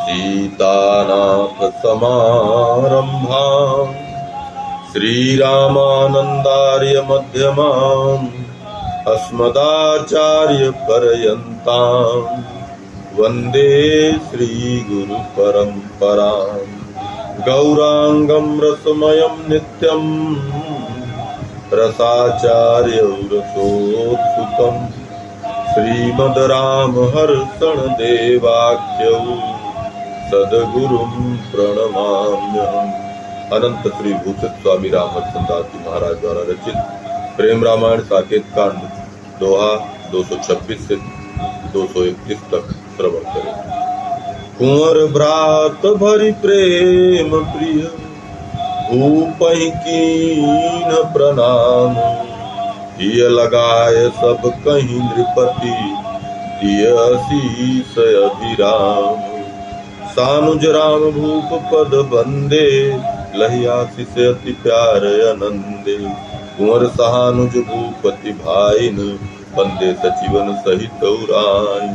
सीतानाथ समारंभां श्रीरामानन्दार्य मध्यमाम् अस्मदाचार्य पर्यन्तां वन्दे श्रीगुरुपरम्पराम् गौरांगं रसमयं नित्यं रसाचार्यौ रसोत्सुकं श्रीमद्रामहर्षणदेवाख्यौ सद्गुरुं प्रणमाम्यहम्। अनंत श्री भूषित स्वामी रामहर्षणदास जी महाराज द्वारा रचित प्रेम रामायण साकेत कांड दोहा 226 से 231 तक श्रवण करें। कुंवर भ्रात भरि प्रेम प्रिय भूपहि कीन प्रणाम हिय लगाय सब कहीं नृपति दिय शीस अभिराम। सानुज राम भूप पद बंदे लहियासी से अति प्यार आनंदे। कुंवर सहानुज भूपति भाईन बंदे सचिवन सहित उराई।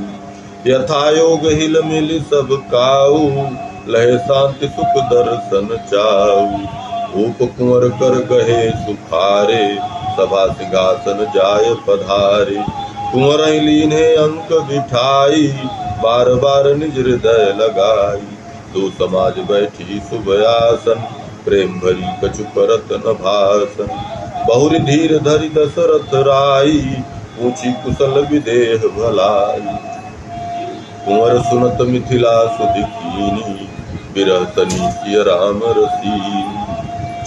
यथा योग हिल मिल सब काऊ लहे शांति सुख दर्शन चाऊ। भूप कुंवर कर गहे सुखारे सभा सिंहासन जाय पधारे। कुंवर लीने अंक बिठाई बार बार निज हृदय लगाई। दो समाज बैठी सुबयासन प्रेम भरी कछु करत न भाषण। बहुरी धीर धरि दशरथ राई ऊंची कुशल विदेह भलाई। कुंवर सुनत मिथिला सुदिकीनी बिरह तनी किय राम रसीनी।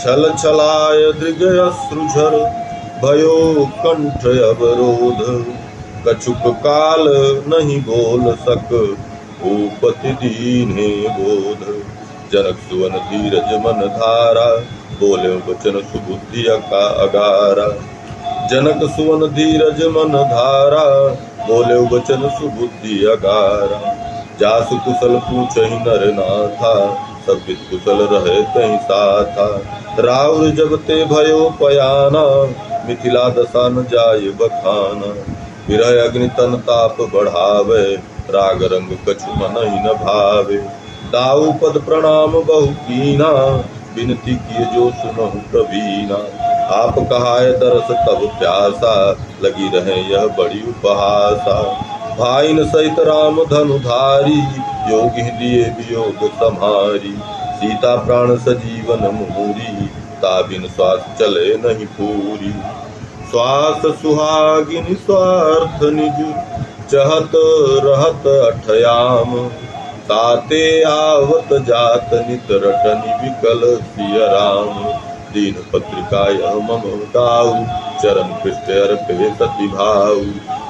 छल छलाय दृग अश्रुझर भयो कंठ अवरोध। कछुक काल नहीं बोल सक भूपति दीन्हे बोध। जनक सुवन धीरज मन धारा बोले वचन सुबुद्धि अगारा। जनक सुवन धीरज मन धारा बोले वचन सुबुद्धि अगारा। जासु कुशल पूछहि नर नाथा सब विद कुशल रहे कहीं साथा। राउर जब ते भयो पयाना मिथिला दशा न जाय बखाना। विरह अग्नि तन ताप बढ़ावे राग रंग कछु मनहि न भावे। दाऊ पद प्रणाम बहु कीना बिनती किए जो सुनहु प्रवीणा। आप कहाय दरस तब प्यासा लगी रहे यह बड़ी उपहासा। भाईन सहित राम धनुधारी योग दिए वियोग समारी। सीता प्राण सजीवन मुहूरी ताबिन श्वास चले नहीं पूरी। श्वास सुहागिनी स्वार्थ निज चहत रहत अठयाम। ताते आवत जात नित रटनि विकल सिय राम। दीन पत्रिका यह मम दाऊ चरण पृष्ठ अर्पे सति भाऊ।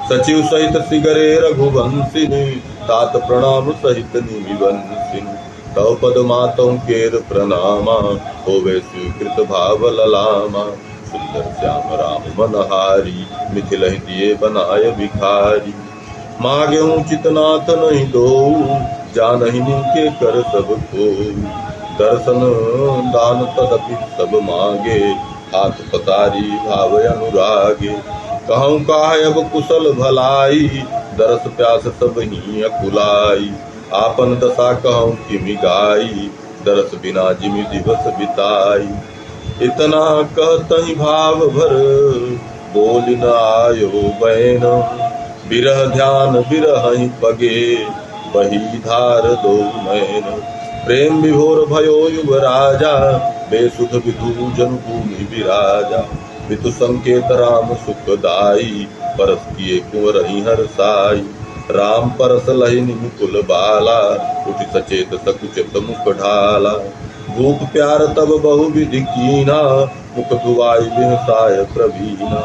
सचिव सहित सिगरे रघुवंशिनी तात प्रणाम सहित निमिवंशिनी। तव पद मातों केर प्रणामा होवे स्वीकृत भाव ललामा। सुंदर श्याम राम मनहारी मिथिल दिए बनाय भिखारी। मागे उचित नाथ नहीं दो जानहि के कर सब को। दर्शन दान तदपि सब मांगे हाथ पतारी भाव अनुरागे। कहूँ काहे अब कुशल भलाई दरस प्यास सब ही अकुलाई। आपन दशा कहूँ किमि गाई दरस बिना जिमि दिवस बिताई। इतना कहतहि भाव भर बोल न आयो बैन। बिरह ध्यान बिरहि पगे बही धार दो नैन। प्रेम विभोर भयो युवराजा बेसुध विधु जन भूमि विराजा। वितु संकेत राम सुखदाई परस किए कुंवर हरसाई। राम परस लहि मुकुल बाला उठि सचेत सकुचित मुख ढाला। भूप प्यार तब बहु विधि कीना मुख धुआई बिहसाय प्रवीणा।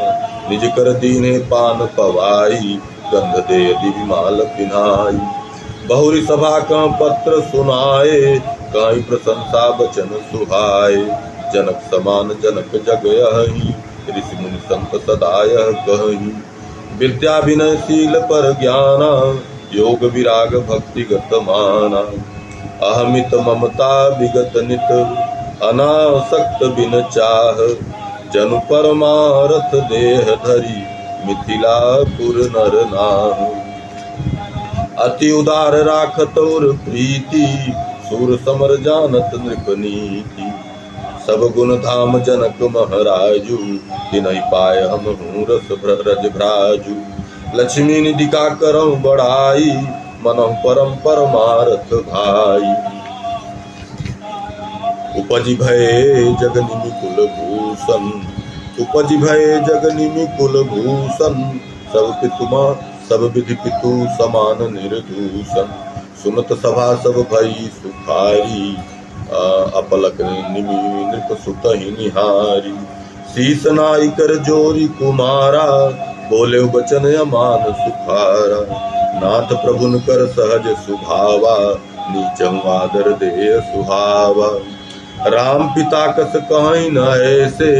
निज कर दीने पान पवाई गंध दे दिविमाल पिन्हाई। बहुरी सभा का पत्र सुनाए काई प्रशंसा बचन सुहाए। जनक समान जनक जग यहि ऋषि मुनि संत सदा यह कहि। विद्या विनयशील पर ज्ञाना योग विराग भक्तिगत माना। अहमित ममता विगत नित अनासक्त बिन चाह। जनु परमारथ देह धरी मिथिलापुर नर नाम। अति उदार राखत और प्रीति, सूर समर जानत नृप नीति। सब गुण धाम जनक महराजू, तिनहि पाय हम हूँ रस ब्रज भ्राजू। लक्ष्मी निधि का करऊँ बढ़ाई, मनहु परम परमारथ भाई। उपजि भये जगनिमि कुल भूषण, उपजि भये जगनिमि कुल भूषण। सब विधि पितु समान निर्दूषण। सुनत सभा सब भई सुखारी, अपलक निमि नृप सुतहि निहारी। शीस नाई कर जोरी कुमारा, बोले बचन अमान सुखारा। नाथ प्रभुन कर सहज सुभावा, नीचम आदर देय सुहावा। राम पिता कस कहीं न ऐसे,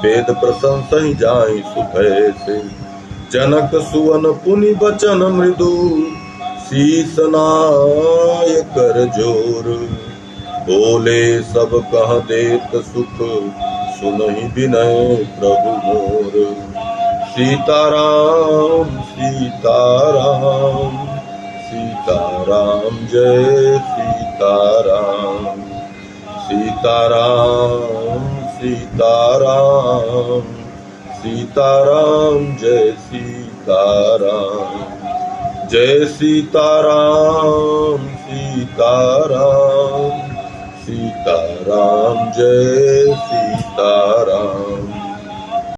वेद प्रशंसहि जाहि सुभय से। जनक सुवन पुनि बचन मृदु, शीस नाय कर जोर। बोले सब कह देत सुख, सुनहि विनय प्रभु मोर। सीताराम सीताराम, सीताराम जय सीताराम। सीताराम सीताराम, सीताराम जय सीताराम। जय सीताराम सीताराम, सीताराम जय सीताराम।